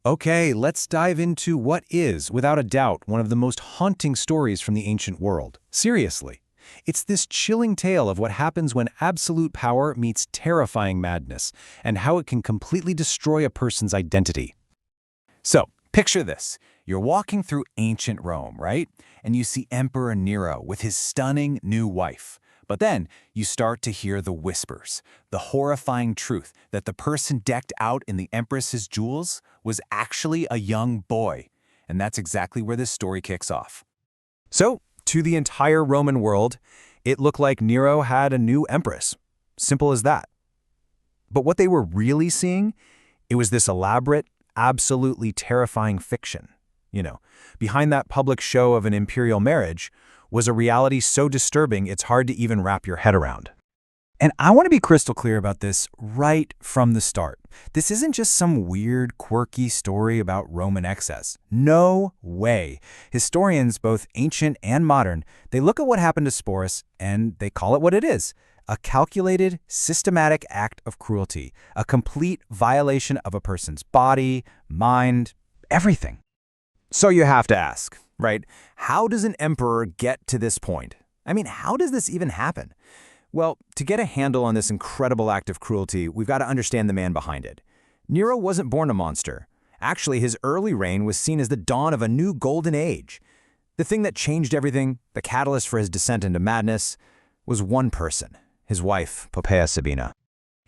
Okay, let's dive into what is, without a doubt, one of the most haunting stories from the ancient world. Seriously. It's this chilling tale of what happens when absolute power meets terrifying madness, and how it can completely destroy a person's identity. So, picture this. You're walking through ancient Rome, right? And you see Emperor Nero with his stunning new wife. But then you start to hear the whispers, the horrifying truth that the person decked out in the empress's jewels was actually a young boy. And that's exactly where this story kicks off. So, to the entire Roman world, it looked like Nero had a new empress. Simple as that. But what they were really seeing, it was this elaborate, absolutely terrifying fiction. Behind that public show of an imperial marriage was a reality so disturbing it's hard to even wrap your head around. And I want to be crystal clear about this right from the start. This isn't just some weird, quirky story about Roman excess. No way. Historians, both ancient and modern, they look at what happened to Sporus and they call it what it is. A calculated, systematic act of cruelty. A complete violation of a person's body, mind, everything. So you have to ask, right? How does an emperor get to this point? I mean, how does this even happen? Well, to get a handle on this incredible act of cruelty, we've got to understand the man behind it. Nero wasn't born a monster. Actually, his early reign was seen as the dawn of a new golden age. The thing that changed everything, the catalyst for his descent into madness, was one person, his wife, Poppaea Sabina.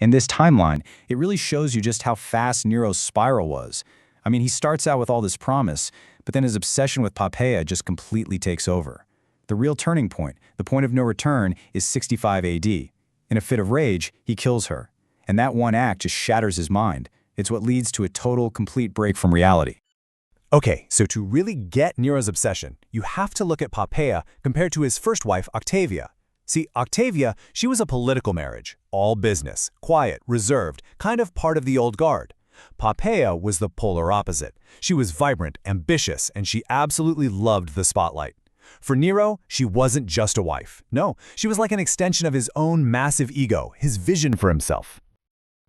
In this timeline, it really shows you just how fast Nero's spiral was. I mean, he starts out with all this promise, but then his obsession with Poppaea just completely takes over. The real turning point, the point of no return, is 65 AD. In a fit of rage, he kills her. And that one act just shatters his mind. It's what leads to a total, complete break from reality. Okay, so to really get Nero's obsession, you have to look at Poppaea compared to his first wife, Octavia. See, Octavia, she was a political marriage, all business, quiet, reserved, kind of part of the old guard. Poppaea was the polar opposite. She was vibrant, ambitious, and she absolutely loved the spotlight. For Nero, she wasn't just a wife. No, she was like an extension of his own massive ego, his vision for himself.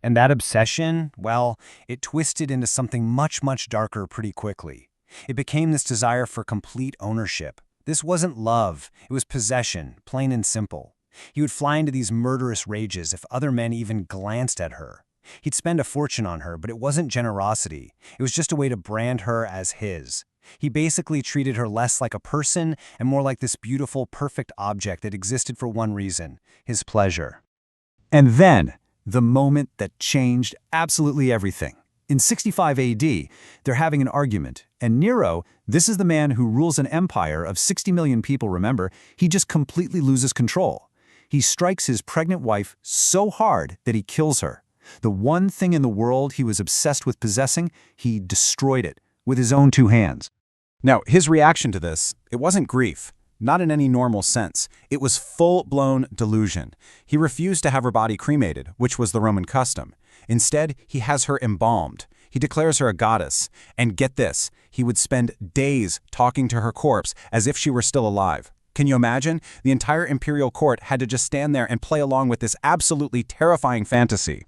And that obsession, well, it twisted into something much, much darker pretty quickly. It became this desire for complete ownership. This wasn't love, it was possession, plain and simple. He would fly into these murderous rages if other men even glanced at her. He'd spend a fortune on her, but it wasn't generosity. It was just a way to brand her as his. He basically treated her less like a person and more like this beautiful, perfect object that existed for one reason, his pleasure. And then, the moment that changed absolutely everything. In 65 AD, they're having an argument, and Nero, this is the man who rules an empire of 60 million people, remember, he just completely loses control. He strikes his pregnant wife so hard that he kills her. The one thing in the world he was obsessed with possessing, he destroyed it with his own two hands. Now, his reaction to this, it wasn't grief, not in any normal sense. It was full-blown delusion. He refused to have her body cremated, which was the Roman custom. Instead, he has her embalmed. He declares her a goddess. And get this, he would spend days talking to her corpse as if she were still alive. Can you imagine? The entire imperial court had to just stand there and play along with this absolutely terrifying fantasy.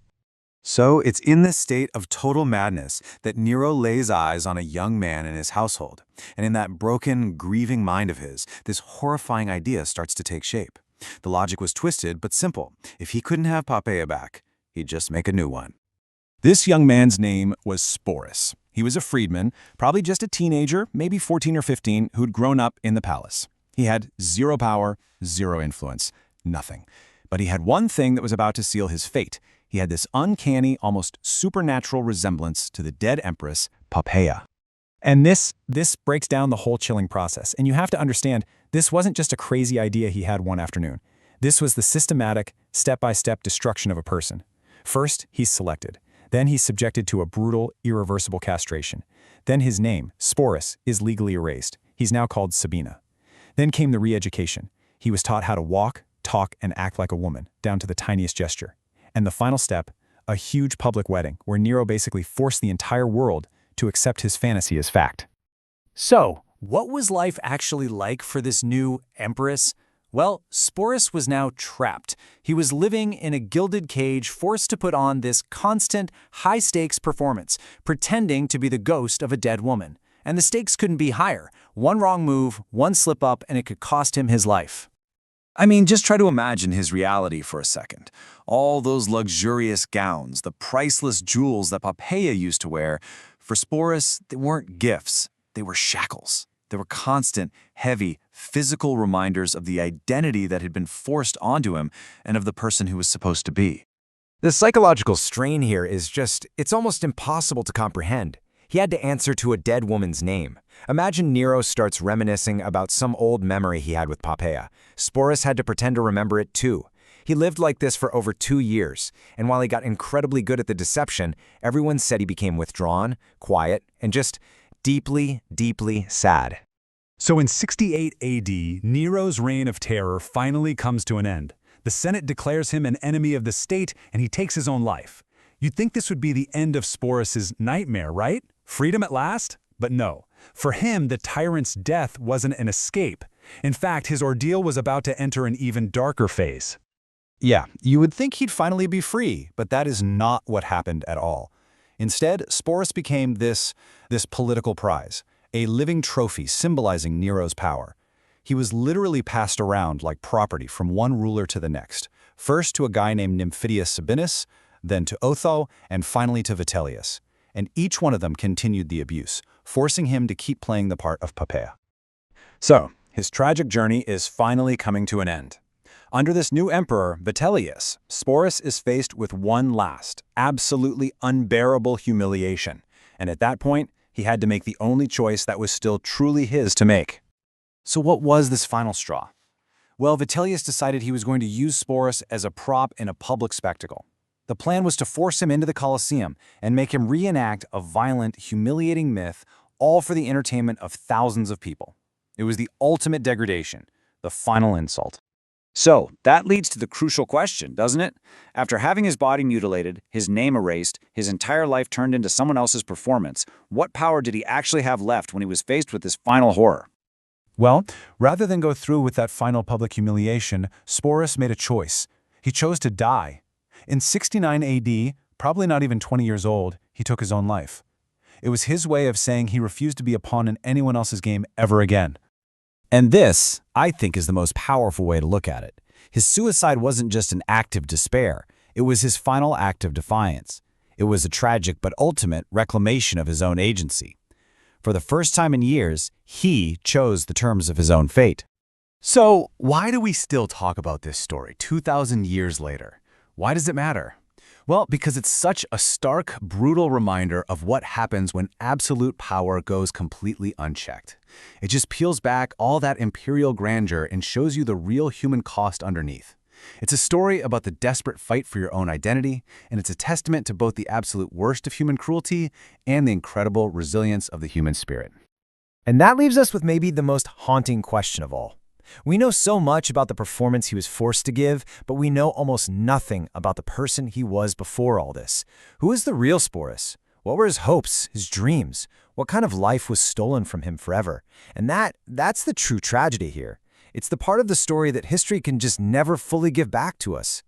So it's in this state of total madness that Nero lays eyes on a young man in his household. And in that broken, grieving mind of his, this horrifying idea starts to take shape. The logic was twisted but simple. If he couldn't have Poppaea back, he'd just make a new one. This young man's name was Sporus. He was a freedman, probably just a teenager, maybe 14 or 15, who'd grown up in the palace. He had zero power, zero influence, nothing. But he had one thing that was about to seal his fate. He had this uncanny, almost supernatural resemblance to the dead empress, Poppaea. And this breaks down the whole chilling process. And you have to understand, this wasn't just a crazy idea he had one afternoon. This was the systematic, step-by-step destruction of a person. First, he's selected. Then he's subjected to a brutal, irreversible castration. Then his name, Sporus, is legally erased. He's now called Sabina. Then came the re-education. He was taught how to walk, talk, and act like a woman, down to the tiniest gesture. And the final step, a huge public wedding, where Nero basically forced the entire world to accept his fantasy as fact. So, what was life actually like for this new empress? Well, Sporus was now trapped. He was living in a gilded cage, forced to put on this constant, high-stakes performance, pretending to be the ghost of a dead woman. And the stakes couldn't be higher. One wrong move, one slip-up, and it could cost him his life. I mean, just try to imagine his reality for a second. All those luxurious gowns, the priceless jewels that Poppaea used to wear, for Sporus, they weren't gifts, they were shackles. They were constant, heavy, physical reminders of the identity that had been forced onto him and of the person who was supposed to be. The psychological strain here is it's almost impossible to comprehend. He had to answer to a dead woman's name. Imagine Nero starts reminiscing about some old memory he had with Poppaea. Sporus had to pretend to remember it too. He lived like this for over 2 years, and while he got incredibly good at the deception, everyone said he became withdrawn, quiet, and just deeply, deeply sad. So in 68 AD, Nero's reign of terror finally comes to an end. The Senate declares him an enemy of the state, and he takes his own life. You'd think this would be the end of Sporus's nightmare, right? Freedom at last? But no. For him, the tyrant's death wasn't an escape. In fact, his ordeal was about to enter an even darker phase. Yeah, you would think he'd finally be free, but that is not what happened at all. Instead, Sporus became this political prize, a living trophy symbolizing Nero's power. He was literally passed around like property from one ruler to the next, first to a guy named Emperor Sabinus, then to Otho, and finally to Vitellius. And each one of them continued the abuse, forcing him to keep playing the part of Poppaea. So, his tragic journey is finally coming to an end. Under this new emperor, Vitellius, Sporus is faced with one last, absolutely unbearable humiliation. And at that point, he had to make the only choice that was still truly his to make. So what was this final straw? Well, Vitellius decided he was going to use Sporus as a prop in a public spectacle. The plan was to force him into the Colosseum and make him reenact a violent, humiliating myth, all for the entertainment of thousands of people. It was the ultimate degradation, the final insult. So, that leads to the crucial question, doesn't it? After having his body mutilated, his name erased, his entire life turned into someone else's performance, what power did he actually have left when he was faced with this final horror? Well, rather than go through with that final public humiliation, Sporus made a choice. He chose to die. In 69 AD, probably not even 20 years old, he took his own life. It was his way of saying he refused to be a pawn in anyone else's game ever again. And this, I think, is the most powerful way to look at it. His suicide wasn't just an act of despair. It was his final act of defiance. It was a tragic but ultimate reclamation of his own agency. For the first time in years, he chose the terms of his own fate. So, why do we still talk about this story 2,000 years later? Why does it matter? Well, because it's such a stark, brutal reminder of what happens when absolute power goes completely unchecked. It just peels back all that imperial grandeur and shows you the real human cost underneath. It's a story about the desperate fight for your own identity, and it's a testament to both the absolute worst of human cruelty and the incredible resilience of the human spirit. And that leaves us with maybe the most haunting question of all. We know so much about the performance he was forced to give, but we know almost nothing about the person he was before all this. Who is the real Sporus? What were his hopes, his dreams? What kind of life was stolen from him forever? And that's the true tragedy here. It's the part of the story that history can just never fully give back to us.